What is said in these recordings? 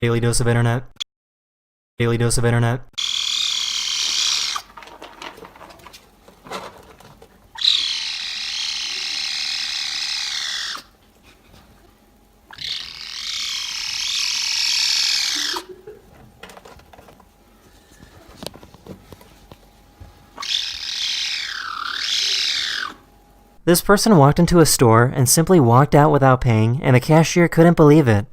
Daily dose of internet. Daily dose of internet. This person walked into a store and simply walked out without paying, and the cashier couldn't believe it.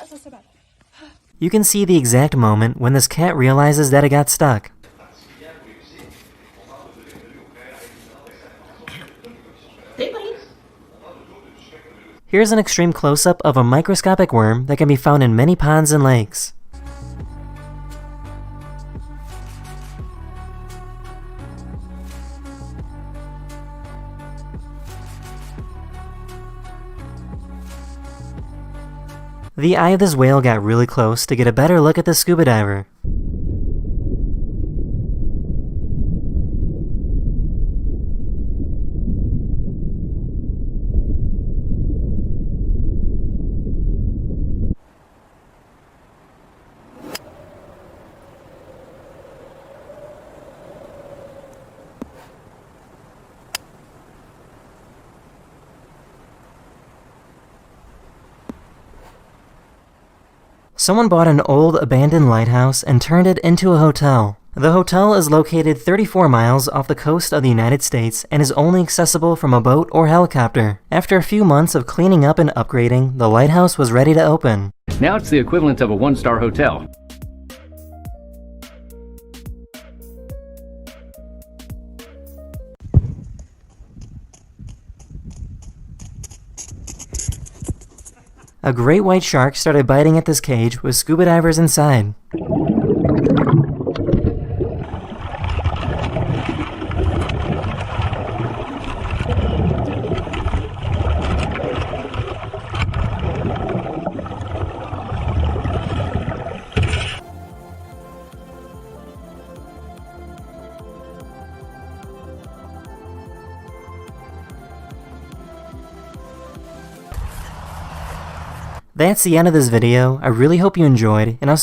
That's so bad. You can see the exact moment when this cat realizes that it got stuck. Here's an extreme close-up of a microscopic worm that can be found in many ponds and lakes. The eye of this whale got really close to get a better look at the scuba diver. Someone bought an old, abandoned lighthouse and turned it into a hotel. The hotel is located 34 miles off the coast of the United States and is only accessible from a boat or helicopter. After a few months of cleaning up and upgrading, the lighthouse was ready to open. Now it's the equivalent of a one-star hotel. A great white shark started biting at this cage with scuba divers inside. That's the end of this video. I really hope you enjoyed, and I'll